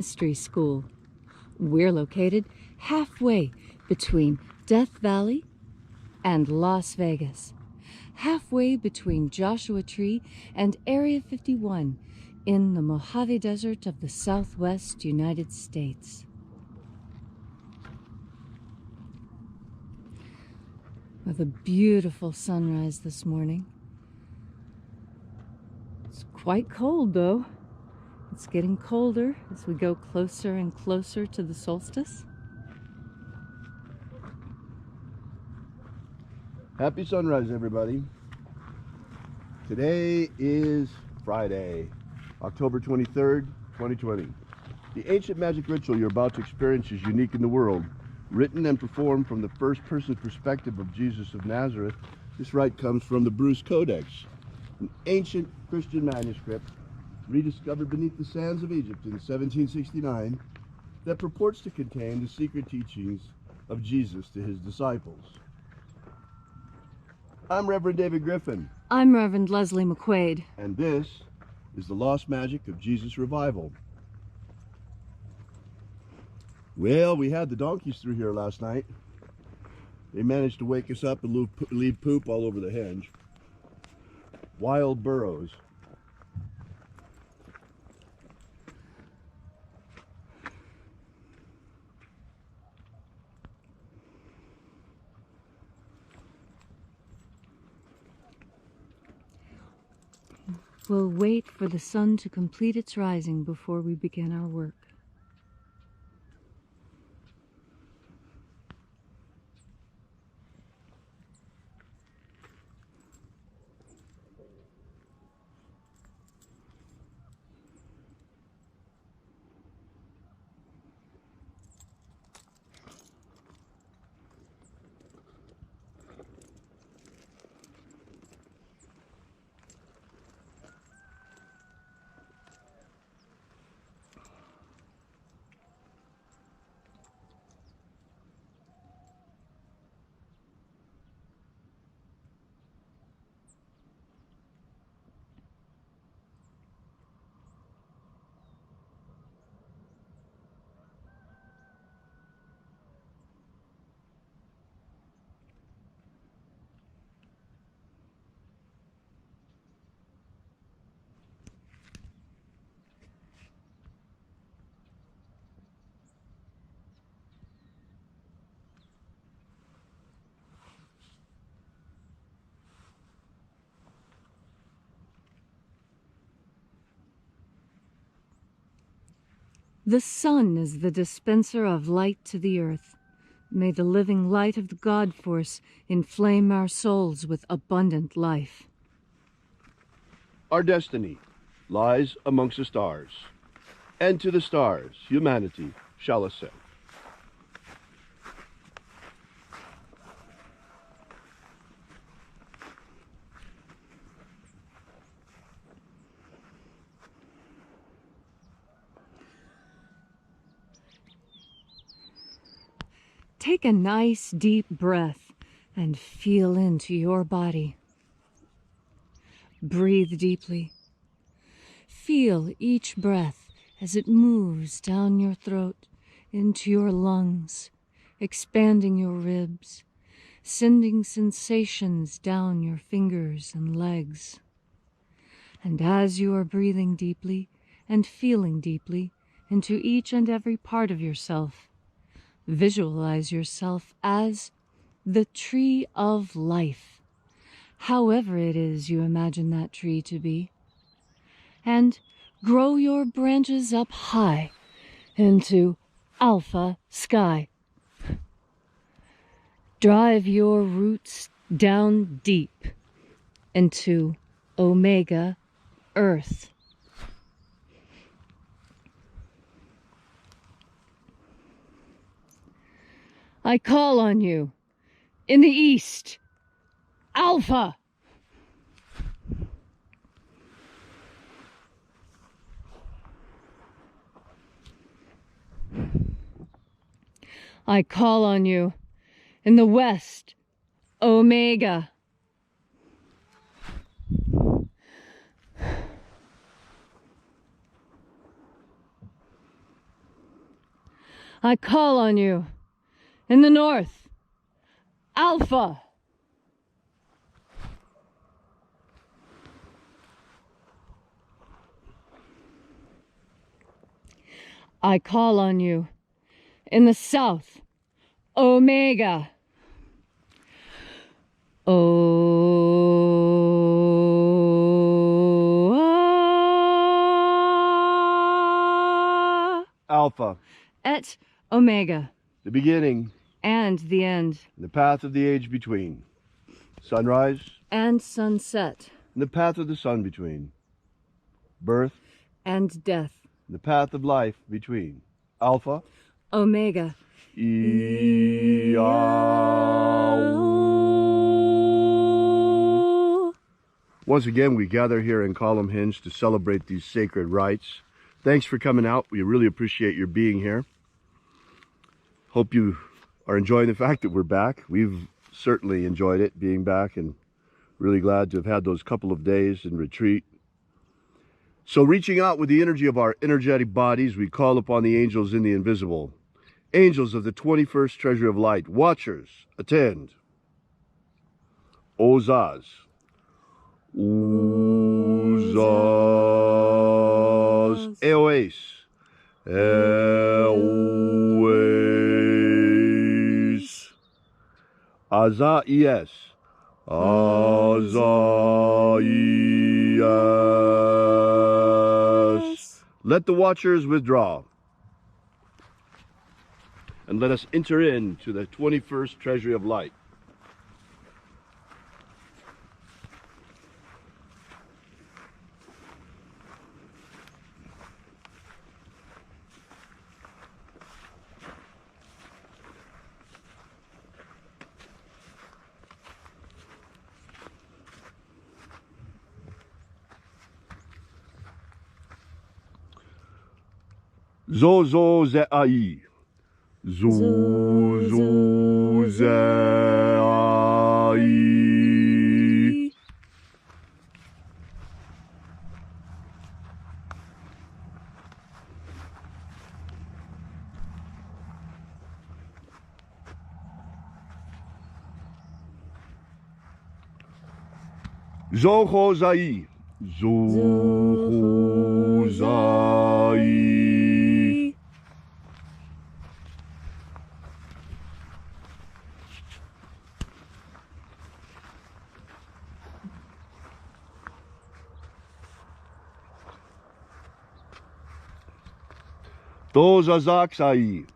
Ministry School. We're located halfway between Death Valley and Las Vegas, halfway between Joshua Tree and Area 51 in the Mojave Desert of the Southwest United States. With a beautiful sunrise this morning. It's quite cold though. It's getting colder as we go closer and closer to the solstice. Happy sunrise, everybody. Today is Friday, October 23rd, 2020. The ancient magic ritual you're about to experience is unique in the world. Written and performed from the first-person perspective of Jesus of Nazareth, this rite comes from the Bruce Codex, an ancient Christian manuscript rediscovered beneath the sands of Egypt in 1769 that purports to contain the secret teachings of Jesus to his disciples. I'm Reverend David Griffin. I'm Reverend Leslie McQuaid. And this is the Lost Magic of Jesus Revival. Well, we had the donkeys through here last night. They managed to wake us up and leave poop all over the henge. Wild burros. We'll wait for the sun to complete its rising before we begin our work. The sun is the dispenser of light to the earth. May the living light of the God Force inflame our souls with abundant life. Our destiny lies amongst the stars, and to the stars humanity shall ascend. Take a nice deep breath and feel into your body. Breathe deeply. Feel each breath as it moves down your throat into your lungs, expanding your ribs, sending sensations down your fingers and legs. And as you are breathing deeply and feeling deeply into each and every part of yourself, visualize yourself as the tree of life, however it is you imagine that tree to be, and grow your branches up high into alpha sky. Drive your roots down deep into omega earth. I call on you, in the east, Alpha. I call on you, in the west, Omega. I call on you. In the north, Alpha. I call on you. In the south, Omega. Alpha. Et Omega. The beginning. And the end. The path of the age between. Sunrise. And sunset. And the path of the sun between. Birth. And death. The path of life between. Alpha. Omega. Once again, we gather here in Column Hinge to celebrate these sacred rites. Thanks for coming out. We really appreciate your being here. Hope you are enjoying the fact that we're back. We've certainly enjoyed it, being back, and really glad to have had those couple of days in retreat. So reaching out with the energy of our energetic bodies, we call upon the angels in the invisible. Angels of the 21st Treasury of Light, watchers, attend. Ozaz. Uzaz. Eoes. Eoes. Azaies. Azaies. Let the watchers withdraw. And let us enter into the 21st Treasury of Light. Zozo ze'ai. Zozo ze'ai. Zoho zai. Zoho zai. Tozazaksai.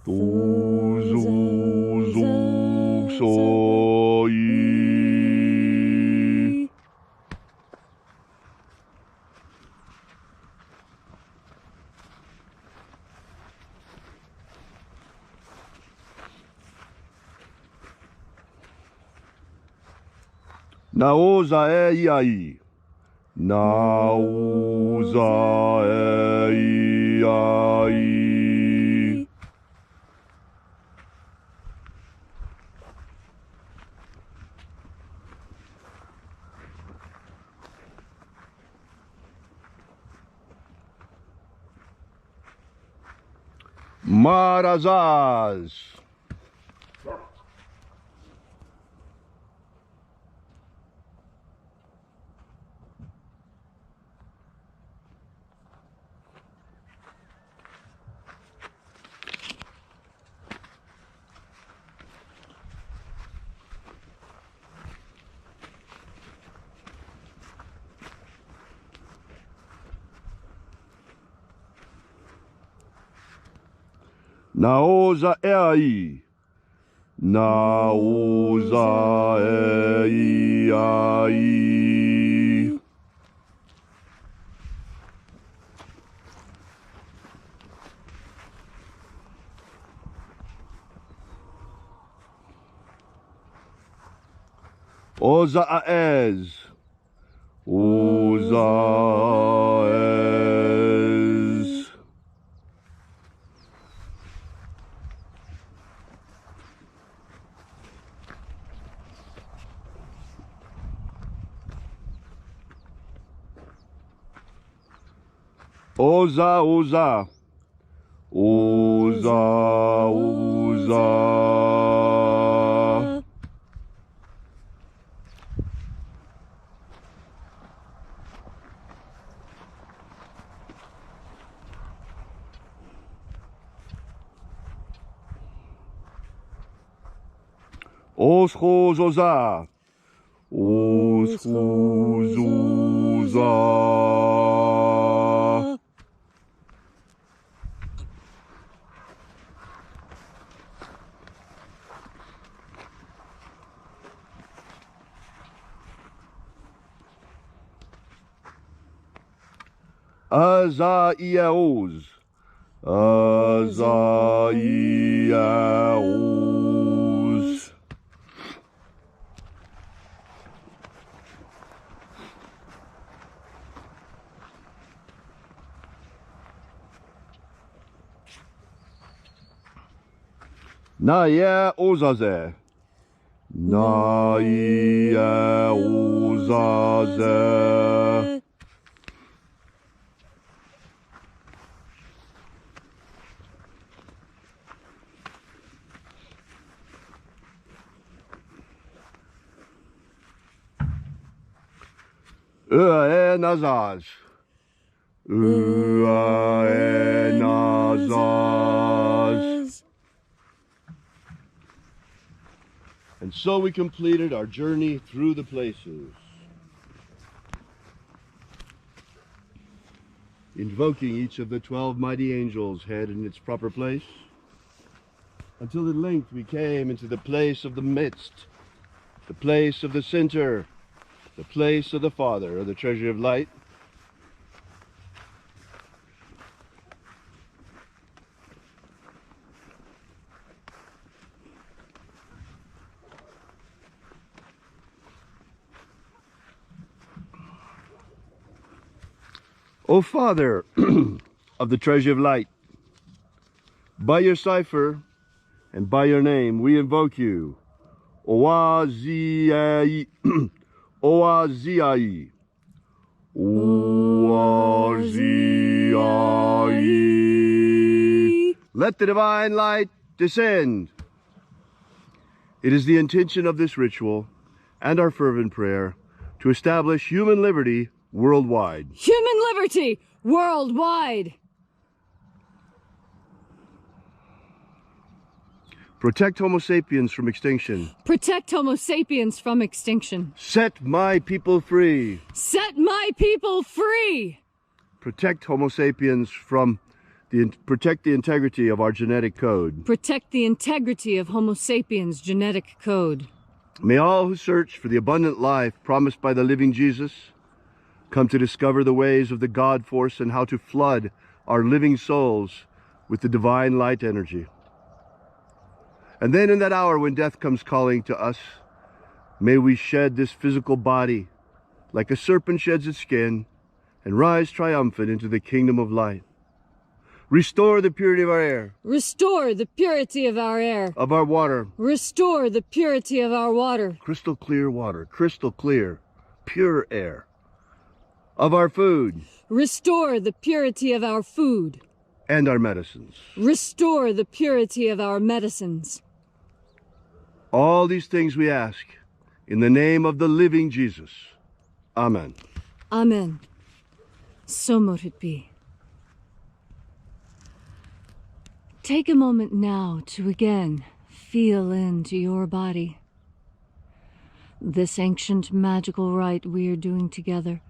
Tozozoksoi. Naozaeiai. Naozaeiai. Marazaz. Naozaei. Naozaei. Ozaez. Ozaez. Oza, Oza. Oza, Oza. Oschozoza. Oschozoza. Azaiaos. Azaiaos. Naia Ozaze. Naia Ozaze. Nazaz. Nazaz. And so we completed our journey through the places, invoking each of the 12 mighty angels' head in its proper place, until at length we came into the place of the midst, the place of the center, the place of the Father, of the treasure of light. O Father of the treasure of light, by your cipher and by your name we invoke you. Oaziai, Oaziai, Oaziai. Let the divine light descend. It is the intention of this ritual and our fervent prayer to establish human liberty worldwide. Human liberty worldwide. Protect Homo sapiens from extinction. Protect Homo sapiens from extinction. Set my people free. Set my people free. Protect Homo sapiens from protect the integrity of our genetic code. Protect the integrity of Homo sapiens' genetic code. May all who search for the abundant life promised by the living Jesus come to discover the ways of the God force and how to flood our living souls with the divine light energy. And then in that hour when death comes calling to us, may we shed this physical body like a serpent sheds its skin and rise triumphant into the kingdom of light. Restore the purity of our air. Restore the purity of our air. Of our water. Restore the purity of our water. Crystal clear water, crystal clear, pure air. Of our food. Restore the purity of our food. And our medicines. Restore the purity of our medicines. All these things we ask in the name of the living Jesus. Amen. Amen. So mote it be. Take a moment now to again feel into your body. This ancient magical rite we are doing together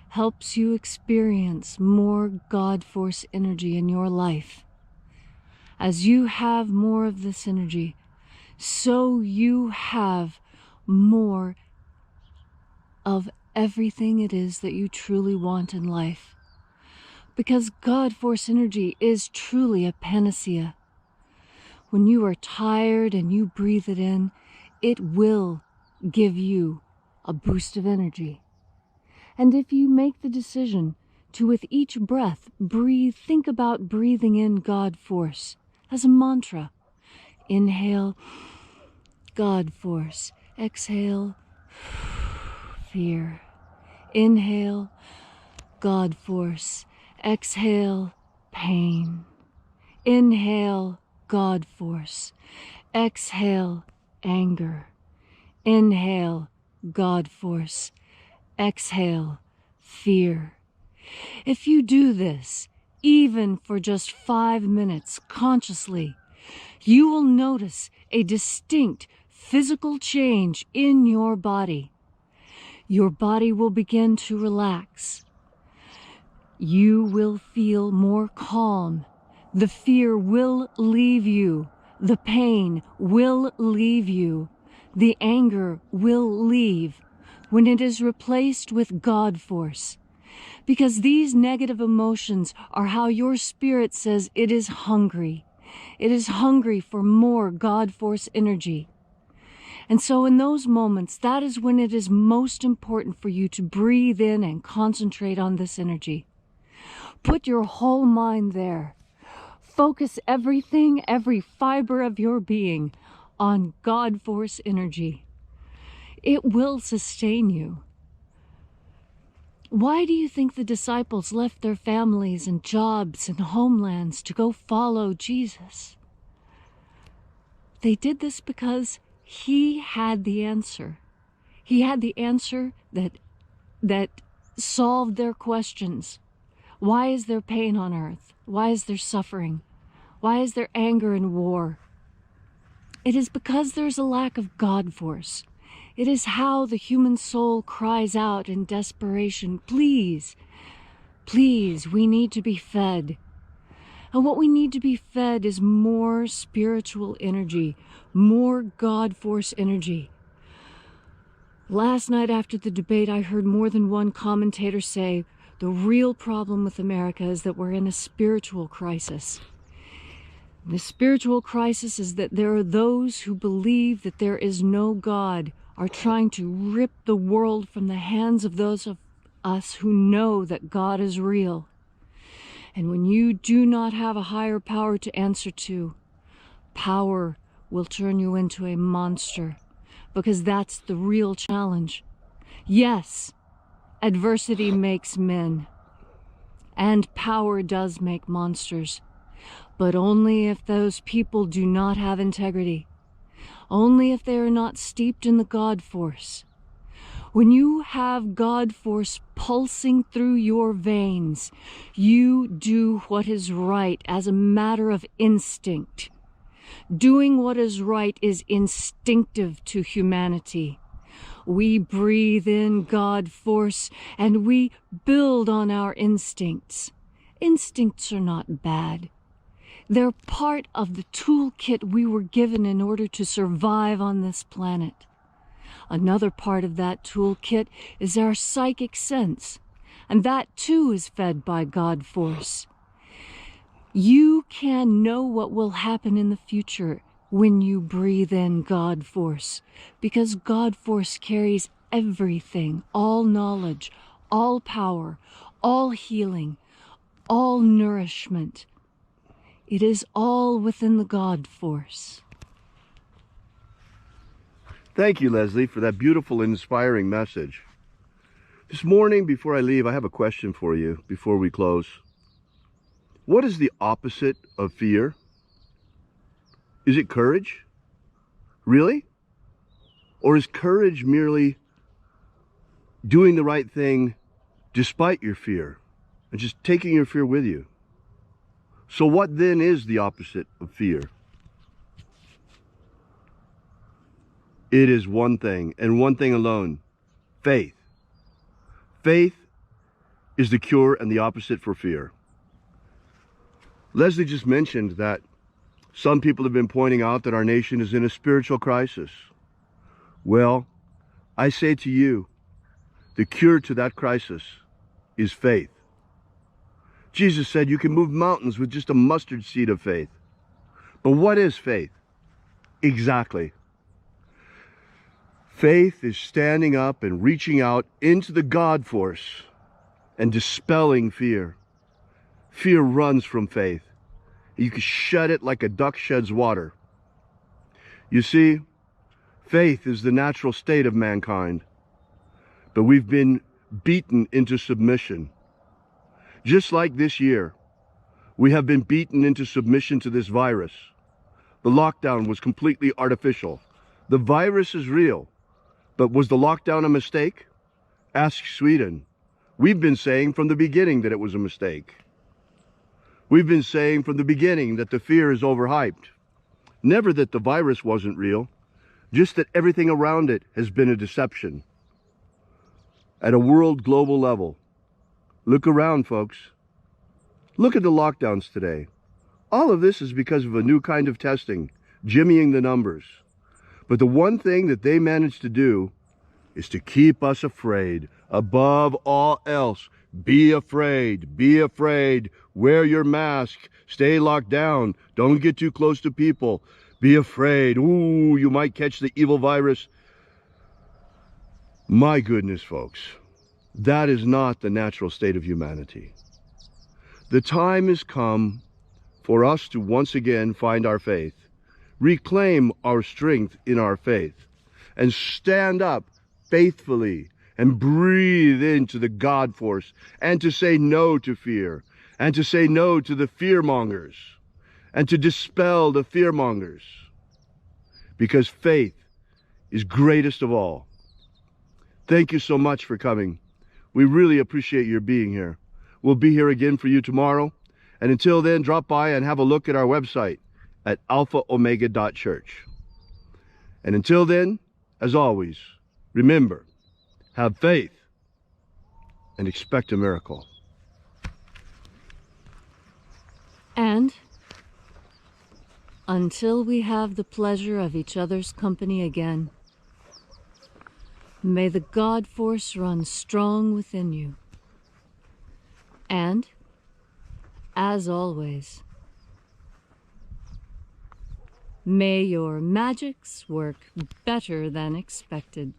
helps you experience more God Force energy in your life. As you have more of this energy, so you have more of everything it is that you truly want in life. Because God Force energy is truly a panacea. When you are tired and you breathe it in, it will give you a boost of energy. And if you make the decision to, with each breath, think about breathing in God Force as a mantra. Inhale, God Force. Exhale, fear. Inhale, God Force. Exhale, pain. Inhale, God force. Exhale, anger. Inhale, God force. Exhale, fear. If you do this, even for just 5 minutes consciously, you will notice a distinct physical change in your body. Your body will begin to relax. You will feel more calm. The fear will leave you. The pain will leave you. The anger will leave when it is replaced with God force. Because these negative emotions are how your spirit says it is hungry. It is hungry for more God force energy. And so in those moments, that is when it is most important for you to breathe in and concentrate on this energy. Put your whole mind there. Focus everything, every fiber of your being on God force energy. It will sustain you. Why do you think the disciples left their families and jobs and homelands to go follow Jesus? They did this because he had the answer. He had the answer that solved their questions. Why is there pain on earth? Why is there suffering? Why is there anger and war? It is because there's a lack of God force. It is how the human soul cries out in desperation, please, please, we need to be fed. And what we need to be fed is more spiritual energy, more God force energy. Last night after the debate, I heard more than one commentator say, the real problem with America is that we're in a spiritual crisis. The spiritual crisis is that there are those who believe that there is no God, are trying to rip the world from the hands of those of us who know that God is real. And when you do not have a higher power to answer to, power will turn you into a monster, because that's the real challenge. Yes, adversity makes men, and power does make monsters, but only if those people do not have integrity. Only if they are not steeped in the God force. When you have God force pulsing through your veins, you do what is right as a matter of instinct. Doing what is right is instinctive to humanity. We breathe in God force and we build on our instincts. Instincts are not bad. They're part of the toolkit we were given in order to survive on this planet. Another part of that toolkit is our psychic sense, and that too is fed by God force. You can know what will happen in the future when you breathe in God force, because God force carries everything, all knowledge, all power, all healing, all nourishment. It is all within the God force. Thank you, Leslie, for that beautiful and inspiring message. This morning, before I leave, I have a question for you before we close. What is the opposite of fear? Is it courage? Really? Or is courage merely doing the right thing despite your fear and just taking your fear with you? So what then is the opposite of fear? It is one thing, and one thing alone: faith. Faith is the cure and the opposite for fear. Leslie just mentioned that some people have been pointing out that our nation is in a spiritual crisis. Well, I say to you, the cure to that crisis is faith. Jesus said you can move mountains with just a mustard seed of faith. But what is faith? Exactly. Faith is standing up and reaching out into the God force and dispelling fear. Fear runs from faith. You can shed it like a duck sheds water. You see, faith is the natural state of mankind, but we've been beaten into submission. Just like this year, We have been beaten into submission to this virus. The lockdown was completely artificial. The virus is real, but was the lockdown a mistake? Ask Sweden. We've been saying from the beginning that it was a mistake. We've been saying from the beginning that the fear is overhyped. Never that the virus wasn't real, just that everything around it has been a deception. At a world global level, look around, folks. Look at the lockdowns today. All of this is because of a new kind of testing, jimmying the numbers. But the one thing that they managed to do is to keep us afraid. Above all else, be afraid, be afraid. Wear your mask, stay locked down, don't get too close to people. Be afraid, ooh, you might catch the evil virus. My goodness, folks, that is not the natural state of humanity. The time has come for us to once again find our faith, reclaim our strength in our faith, and stand up faithfully and breathe into the God force, and to say no to fear, and to say no to the fearmongers, and to dispel the fearmongers, because faith is greatest of all. Thank you so much for coming. We really appreciate your being here. We'll be here again for you tomorrow. And until then, drop by and have a look at our website at alphaomega.church. And until then, as always, remember, have faith and expect a miracle. And until we have the pleasure of each other's company again, may the God force run strong within you. And, as always, may your magics work better than expected.